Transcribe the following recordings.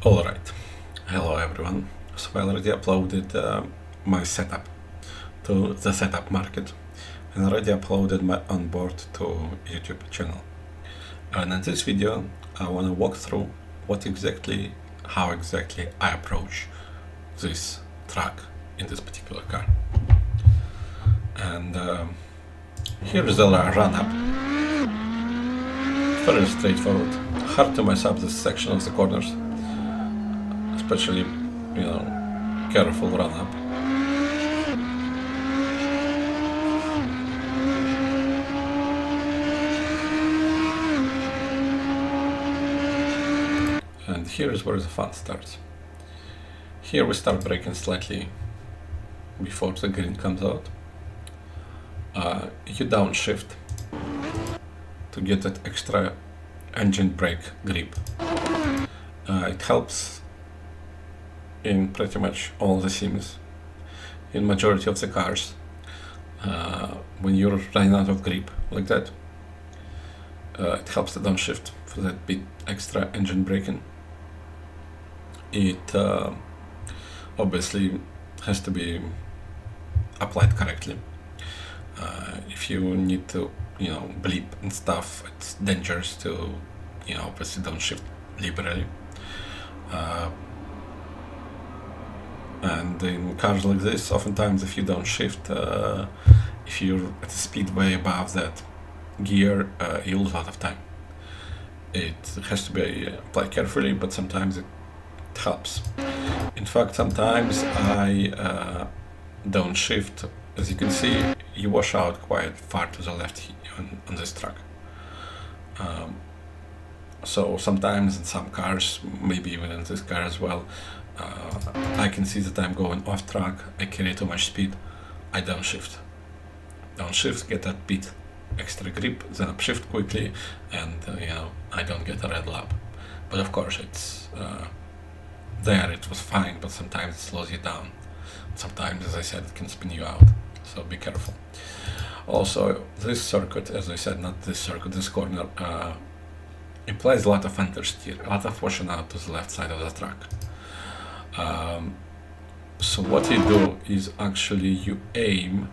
Alright, hello everyone. So I already uploaded my setup to the setup market and already uploaded my onboard to YouTube channel. And in this video I want to walk through how exactly I approach this track in this particular car. And here is the run up. Very straightforward. Hard to mess up this section of the corners, especially, careful run up. And here is where the fun starts. Here we start braking slightly before the green comes out. You downshift to get that extra engine brake grip. It helps in pretty much all the sims. In majority of the cars, when you're running out of grip like that, it helps to downshift for that bit extra engine braking. It obviously has to be applied correctly. If you need to, bleep and stuff, it's dangerous to, obviously downshift liberally. And in cars like this, oftentimes if you downshift, if you're at a speed way above that gear, you lose a lot of time. It has to be applied carefully, but sometimes it helps. In fact, sometimes I downshift. As you can see, you wash out quite far to the left on this track. So sometimes in some cars, maybe even in this car as well, I can see that I'm going off track, I carry too much speed, I downshift. Downshift, get that bit extra grip, then upshift quickly, and I don't get a red lap. But of course it's there, it was fine, but sometimes it slows you down. Sometimes, as I said, it can spin you out, so be careful. Also, this circuit, as I said, not this circuit, this corner, implies a lot of understeer, a lot of washing out to the left side of the track. So what you do is actually you aim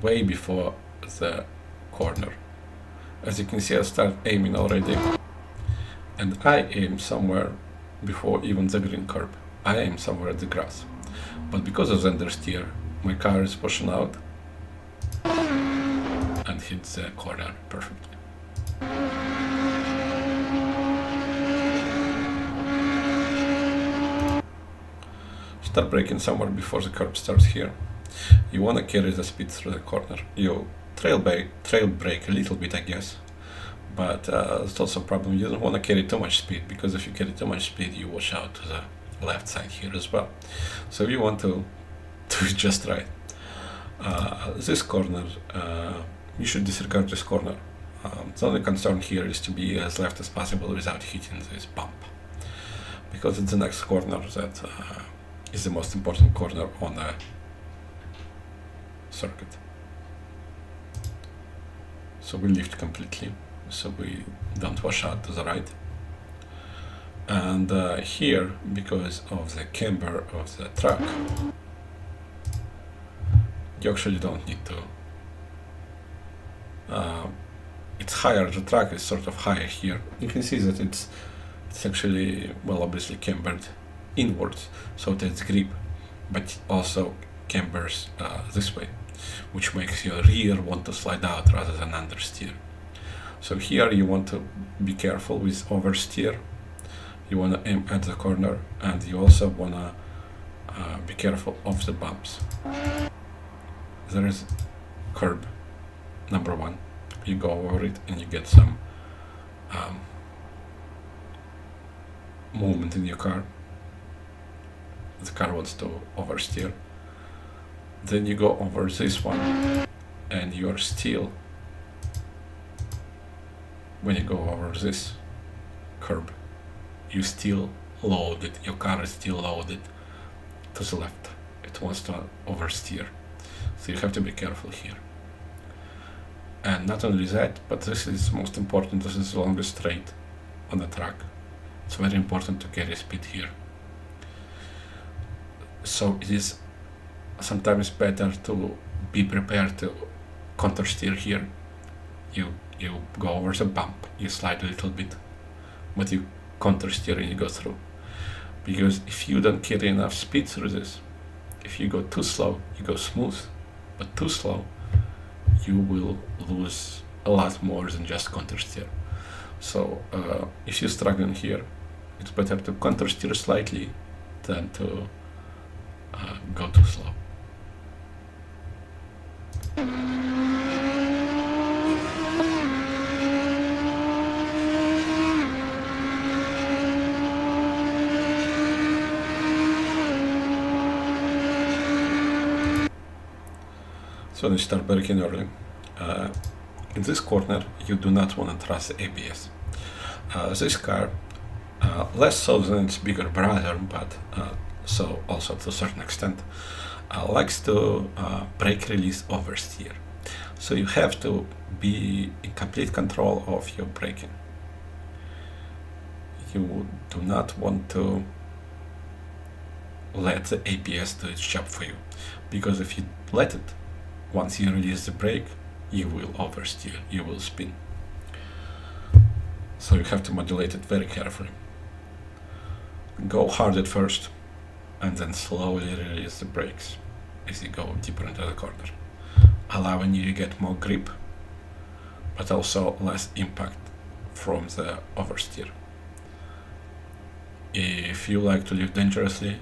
way before the corner. As you can see, I start aiming already, and I aim somewhere before even the green curb. I aim somewhere at the grass, but because of the understeer, my car is pushing out and hits the corner perfectly. Start braking somewhere before the curb starts here. You want to carry the speed through the corner. You trail brake a little bit, I guess, but it's also a problem. You don't want to carry too much speed, because if you carry too much speed, you wash out to the left side here as well. So you want to do it just right. This corner, you should disregard this corner. The only concern here is to be as left as possible without hitting this bump, because it's the next corner that is the most important corner on the circuit. So we lift completely, so we don't wash out to the right. And here, because of the camber of the truck, you actually don't need to. It's higher, the track is sort of higher here. You can see that it's actually, well, obviously cambered inwards, so that's grip, but also cambers this way, which makes your rear want to slide out rather than understeer. So here you want to be careful with oversteer. You want to aim at the corner, and you also want to be careful of the bumps. There is curb number 1. You go over it and you get some movement in your car. The car wants to oversteer. Then you go over this one, and you're still, when you go over this curb, you still loaded, your car is still loaded to the left. It wants to oversteer. So you have to be careful here. And not only that, but this is most important, this is the longest straight on the track. It's very important to carry speed here. So it is sometimes better to be prepared to counter steer here. You go over the bump, you slide a little bit, but you counter steer and you go through. Because if you don't carry enough speed through this, if you go too slow, you go smooth, but too slow, you will lose a lot more than just counter steer. So if you're struggling here, it's better to counter steer slightly than to go too slow. So you start braking early. In this corner, you do not want to trust the ABS. This car, less so than its bigger brother, but so also to a certain extent, likes to brake release oversteer. So you have to be in complete control of your braking. You do not want to let the ABS do its job for you, because if you let it, once you release the brake, you will oversteer, you will spin. So you have to modulate it very carefully. Go hard at first, and then slowly release the brakes as you go deeper into the corner, allowing you to get more grip, but also less impact from the oversteer. If you like to live dangerously,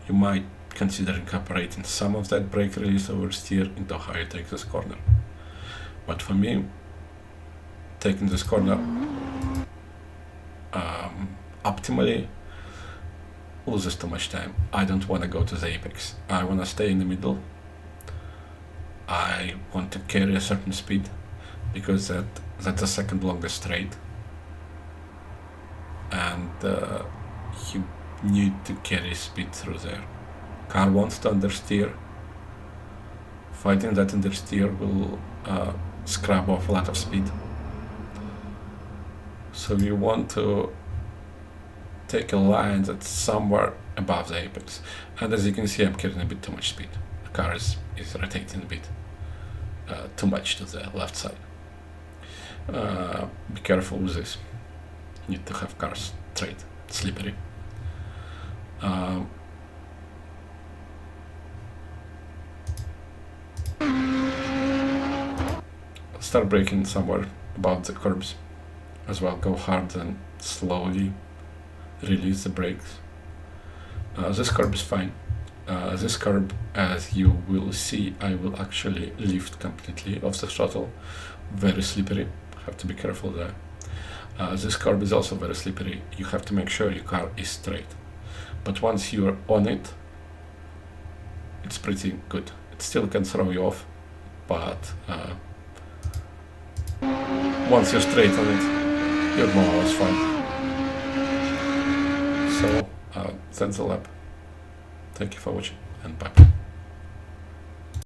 you might consider incorporating some of that brake release oversteer into how you take this corner. But for me, taking this corner optimally loses too much time. I don't want to go to the apex. I want to stay in the middle. I want to carry a certain speed because that's the second longest straight, and you need to carry speed through there. Car wants to understeer. Fighting that understeer will scrap off a lot of speed. So you want to take a line that's somewhere above the apex. And as you can see, I'm carrying a bit too much speed. The car is rotating a bit too much to the left side. Be careful with this. You need to have cars straight, slippery. Start braking somewhere above the curbs as well. Go hard and slowly release the brakes. This curb is fine. This curb, as you will see, I will actually lift completely off the throttle. Very slippery, have to be careful there. This curb is also very slippery. You have to make sure your car is straight. But once you're on it, it's pretty good. It still can throw you off, but once you're straight on it, you're more or less fine. So that's a lap. Thank you for watching, and bye.